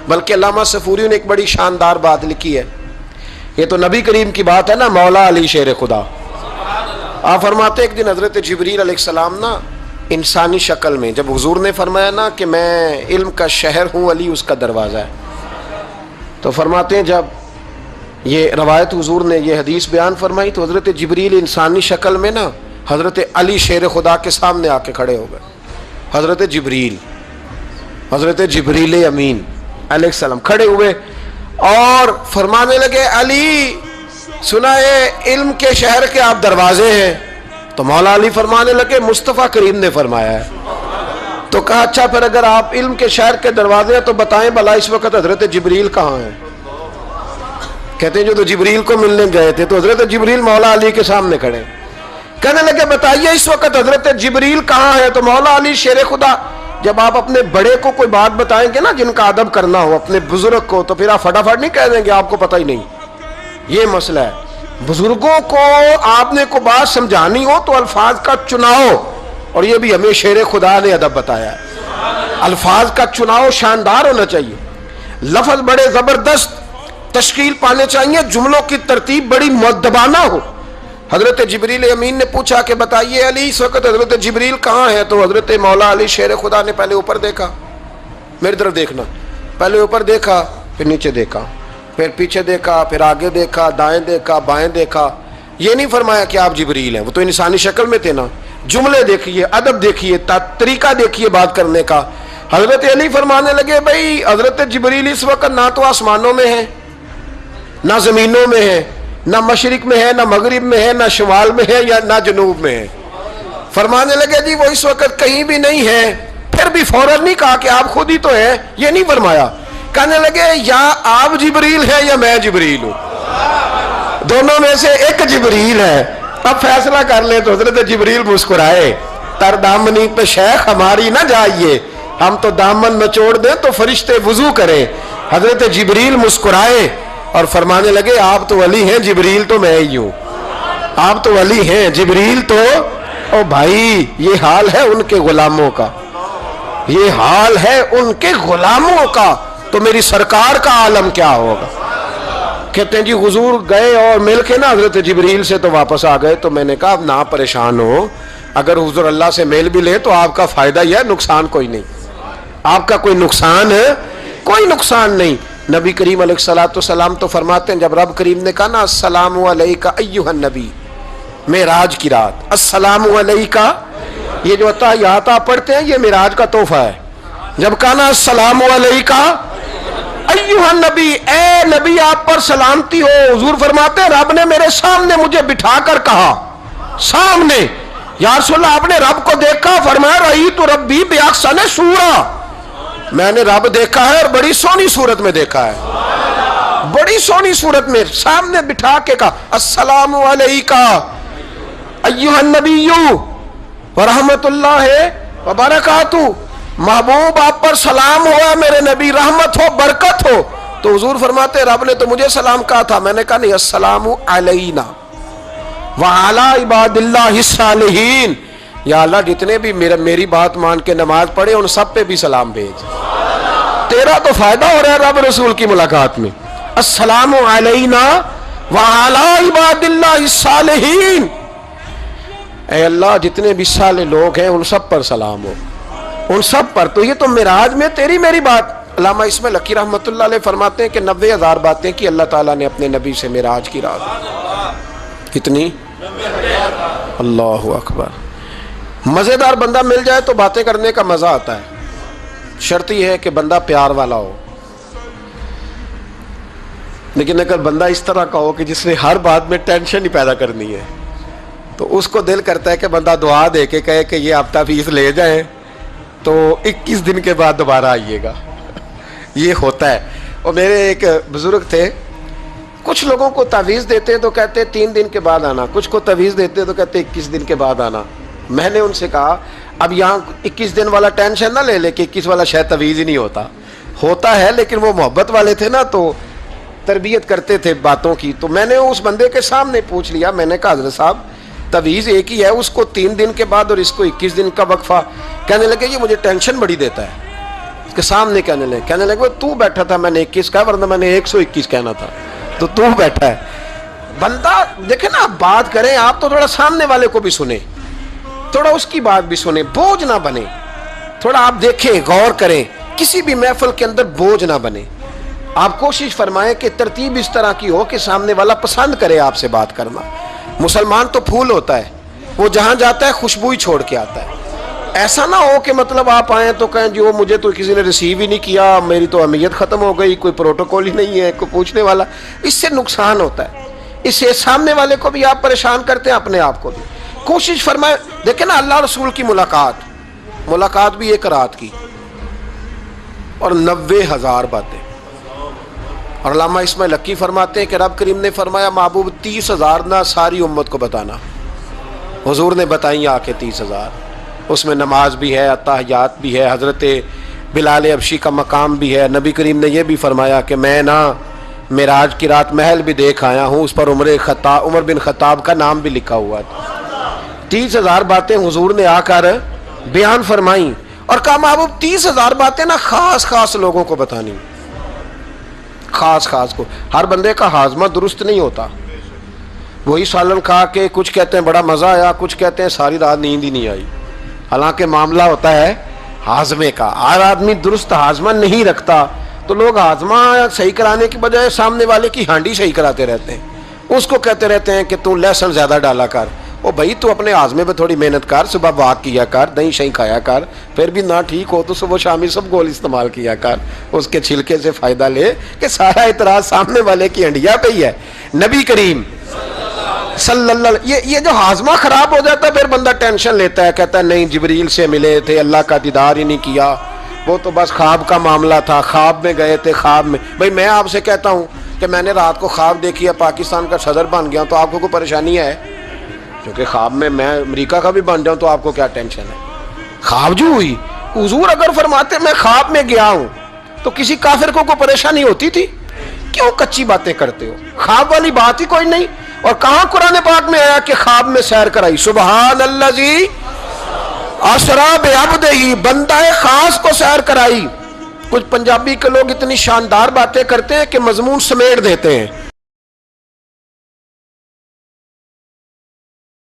بلکہ علامہ صفوری نے ایک بڑی شاندار بات لکھی ہے، یہ تو نبی کریم کی بات ہے نا، مولا علی شیر خدا۔ آپ فرماتے ایک دن حضرت جبریل علیہ السلام نا انسانی شکل میں، جب حضور نے فرمایا نا کہ میں علم کا شہر ہوں، علی اس کا دروازہ ہے، تو فرماتے ہیں جب یہ روایت حضور نے یہ حدیث بیان فرمائی تو حضرت جبریل انسانی شکل میں نا حضرت علی شیر خدا کے سامنے آ کے کھڑے ہو گئے۔ حضرت جبریل امین علیہ السلام کھڑے ہوئے اور فرمانے لگے علی سنا ہے علم کے شہر کے آپ دروازے ہیں، تو مولا علی فرمانے لگے مصطفیٰ کریم نے فرمایا ہے۔ تو کہا اچھا پھر اگر آپ علم کے شہر کے دروازے ہیں تو بتائیں بھلا اس وقت حضرت جبریل کہاں ہیں؟ کہتے ہیں جو تو جبریل کو ملنے گئے تھے تو حضرت جبریل مولا علی کے سامنے کھڑے، کہنے لگے بتائیے اس وقت حضرت جبریل کہاں ہے؟ تو مولا علی شیر خدا، جب آپ اپنے بڑے کو کوئی بات بتائیں گے نا جن کا ادب کرنا ہو اپنے بزرگ کو، تو پھر آپ فٹافٹ نہیں کہہ دیں گے آپ کو پتہ ہی نہیں۔ یہ مسئلہ ہے، بزرگوں کو آپ نے کوئی بات سمجھانی ہو تو الفاظ کا چناؤ، اور یہ بھی ہمیں شیر خدا نے ادب بتایا ہے، الفاظ کا چناؤ شاندار ہونا چاہیے، لفظ بڑے زبردست تشکیل پانے چاہیے، جملوں کی ترتیب بڑی مؤدبانہ ہو۔ حضرت جبریل امین نے پوچھا کہ بتائیے علی اس وقت حضرت جبریل کہاں ہے؟ تو حضرت مولا علی شیر خدا نے پہلے اوپر دیکھا، میری طرف دیکھنا، پہلے اوپر دیکھا، پھر نیچے دیکھا، پھر پیچھے دیکھا، پھر آگے دیکھا، دائیں دیکھا، بائیں دیکھا۔ یہ نہیں فرمایا کہ آپ جبریل ہیں، وہ تو انسانی شکل میں تھے نا۔ جملے دیکھیے، ادب دیکھیے، طریقہ دیکھیے بات کرنے کا۔ حضرت علی فرمانے لگے بھائی حضرت جبریل اس وقت نہ تو آسمانوں میں ہے، نہ زمینوں میں ہے، نہ مشرق میں ہے، نہ مغرب میں ہے، نہ شمال میں ہے، یا نہ جنوب میں ہے۔ فرمانے لگے جی وہ اس وقت کہیں بھی نہیں ہے۔ پھر بھی فوراً نہیں کہا کہ آپ خود ہی تو ہیں، یہ نہیں فرمایا، کہنے لگے یا آپ جبریل ہے یا میں جبریل ہوں، دونوں میں سے ایک جبریل ہے، اب فیصلہ کر لیں۔ تو حضرت جبریل مسکرائے، تر دامنی پہ شیخ ہماری نہ جائیے، ہم تو دامن نچوڑ دیں تو فرشتے وضو کریں۔ حضرت جبریل مسکرائے اور فرمانے لگے آپ تو ولی ہیں، جبریل تو میں ہی ہوں، آپ تو ولی ہیں، جبریل تو او بھائی یہ حال ہے ان کے غلاموں کا، یہ حال ہے ان کے غلاموں کا، تو میری سرکار کا عالم کیا ہوگا؟ کہتے ہیں جی حضور گئے اور مل کے نا حضرت جبریل سے تو واپس آ گئے۔ تو میں نے کہا اب نہ پریشان ہو، اگر حضور اللہ سے میل بھی لے تو آپ کا فائدہ ہی ہے، نقصان کوئی نہیں، آپ کا کوئی نقصان ہے، کوئی نقصان نہیں۔ نبی کریم علیہ الصلوۃ والسلام تو فرماتے ہیں جب رب کریم نے کہا نا السلام علیکہ ایھا النبی، معراج کی رات السلام علیکہ، یہ جو تحیات آپ پڑھتے ہیں یہ معراج کا تحفہ ہے۔ جب کہا نا السلام علیکہ ایھا النبی، اے نبی آپ پر سلامتی ہو، حضور فرماتے ہیں رب نے میرے سامنے مجھے بٹھا کر کہا، سامنے، یا رسول اللہ آپ نے رب کو دیکھا؟ فرمایا رأیت ربی بأحسن صورۃ، میں نے رب دیکھا ہے اور بڑی سونی صورت میں دیکھا ہے، بڑی سونی صورت میں سامنے بٹھا کے کہا السلام علیکہ ایھا النبی ورحمۃ اللہ وبرکاتہ، محبوب آپ پر سلام ہوا میرے نبی، رحمت ہو، برکت ہو۔ تو حضور فرماتے رب نے تو مجھے سلام کہا تھا، میں نے کہا نہیں السلام علینا وعلی عباد اللہ الصالحین، یا اللہ جتنے بھی میری بات مان کے نماز پڑھے ان سب پہ بھی سلام بھیج، تیرا تو فائدہ ہو رہا ہے رب رسول کی ملاقات میں۔ السلام علینا وعلی عباد اللہ الصالحین، اے اللہ جتنے بھی صالح لوگ ہیں ان سب پر سلام ہو، ان سب پر۔ تو یہ تو معراج میں تیری میری بات۔ علامہ اسماعیل حقی رحمۃ اللہ علیہ فرماتے ہیں کہ 90,000 باتیں کی اللہ تعالیٰ نے اپنے نبی سے معراج کی رات، کتنی؟ اللہ اکبر۔ مزیدار بندہ مل جائے تو باتیں کرنے کا مزہ آتا ہے، شرط یہ ہے کہ بندہ پیار والا ہو، لیکن اگر بندہ اس طرح کا ہو کہ جس نے ہر بات میں ٹینشن ہی پیدا کرنی ہے تو اس کو دل کرتا ہے کہ بندہ دعا دے کے کہے کہ یہ ہفتہ فیس لے جائیں تو 21 دن کے بعد دوبارہ آئیے گا، یہ ہوتا ہے۔ اور میرے ایک بزرگ تھے، کچھ لوگوں کو تعویذ دیتے تو کہتے 3 دن کے بعد آنا، کچھ کو تعویذ دیتے تو کہتے 21 دن کے بعد آنا۔ میں نے ان سے کہا اب یہاں 21 دن والا ٹینشن نہ لے لے کہ 21 والا شاید تعویذ ہی نہیں ہوتا ہے، لیکن وہ محبت والے تھے نا تو تربیت کرتے تھے باتوں کی۔ تو میں نے اس بندے کے سامنے پوچھ لیا، میں نے کہا حضرت صاحب تعویذ ایک ہی ہے، اس کو 3 دن کے بعد اور اس کو 21 دن کا وقفہ، کہنے لگے یہ مجھے ٹینشن بڑی دیتا ہے، کے سامنے کہنے لگے تو بیٹھا تھا، میں نے 21 کہا ورنہ میں نے 121 کہنا تھا، تو بیٹھا ہے۔ بندہ دیکھیں نا، آپ بات کریں آپ تو تھوڑا سامنے والے کو بھی سنیں، تھوڑا اس کی بات بھی سنیں، بوجھ نہ بنے، تھوڑا آپ دیکھیں، غور کریں، کسی بھی محفل کے اندر بوجھ نہ بنے۔ آپ کوشش فرمائیں کہ ترتیب اس طرح کی ہو کہ سامنے والا پسند کرے آپ سے بات کرنا۔ مسلمان تو پھول ہوتا ہے، وہ جہاں جاتا ہے خوشبو ہی چھوڑ کے آتا ہے۔ ایسا نہ ہو کہ مطلب آپ آئیں تو کہیں جی وہ مجھے تو کسی نے ریسیو ہی نہیں کیا، میری تو اہمیت ختم ہو گئی، کوئی پروٹوکول ہی نہیں ہے، کوئی پوچھنے والا۔ اس سے نقصان ہوتا ہے، اس سے سامنے والے کو بھی آپ پریشان کرتے ہیں، اپنے آپ کو بھی۔ کوشش فرمائیں، دیکھیں نا اللہ رسول کی ملاقات بھی ایک رات کی اور 90,000 باتیں۔ اور علامہ اسماعیل حقی فرماتے ہیں کہ رب کریم نے فرمایا محبوب 30,000 نہ ساری امت کو بتانا۔ حضور نے بتائیں آ کے 30,000، اس میں نماز بھی ہے، اتحیات بھی ہے، حضرت بلال حبشی کا مقام بھی ہے۔ نبی کریم نے یہ بھی فرمایا کہ میں نا معراج کی رات محل بھی دیکھ آیا ہوں، اس پر عمر بن خطاب کا نام بھی لکھا ہوا تھا۔ 30,000 باتیں حضور نے آ کر بیان فرمائیں اور کہا محبوب 30,000 باتیں نا خاص لوگوں کو بتانی، خاص کو۔ ہر بندے کا ہاضمہ درست نہیں ہوتا۔ وہی سالن کھا کے کچھ کہتے ہیں بڑا مزہ آیا، کچھ کہتے ہیں ساری رات نیند ہی نہیں آئی، حالانکہ معاملہ ہوتا ہے ہاضمے کا۔ ہر آدمی درست ہاضمہ نہیں رکھتا، تو لوگ ہاضمہ صحیح کرانے کی بجائے سامنے والے کی ہانڈی صحیح کراتے رہتے ہیں، اس کو کہتے رہتے ہیں کہ تو لہسن زیادہ ڈالا کر۔ او بھائی تو اپنے ہاضمے پہ تھوڑی محنت کر، صبح واک کیا کر، دہی شہی کھایا کر، پھر بھی نہ ٹھیک ہو تو صبح شامی سب گول استعمال کیا کر، اس کے چھلکے سے فائدہ لے، کہ سارا اعتراض سامنے والے کی ہنڈیا پہ ہی ہے۔ نبی کریم صلی اللہ علیہ، یہ جو ہاضمہ خراب ہو جاتا ہے پھر بندہ ٹینشن لیتا ہے، کہتا ہے نہیں جبریل سے ملے تھے، اللہ کا دیدار ہی نہیں کیا، وہ تو بس خواب کا معاملہ تھا، خواب میں گئے تھے، خواب میں۔ بھائی میں آپ سے کہتا ہوں کہ میں نے رات کو خواب دیکھی ہے پاکستان کا صدر بن گیا، تو آپ کو کوئی پریشانی ہے؟ کیونکہ خواب میں امریکہ کا بھی بن جاؤں تو آپ کو کیا ٹینشن ہے؟ خواب جو ہوئی، حضور اگر فرماتے میں خواب میں گیا ہوں تو کسی کافر کو کوئی پریشانی ہوتی تھی؟ کیوں کچی باتیں کرتے ہو؟ خواب والی بات ہی کوئی نہیں۔ اور کہاں قرآن پاک میں آیا کہ خواب میں سیر کرائی؟ سبحان الذی اسریٰ بعبدہ، بندہ خاص کو سیر کرائی۔ کچھ پنجابی کے لوگ اتنی شاندار باتیں کرتے ہیں کہ مضمون سمیٹ دیتے ہیں۔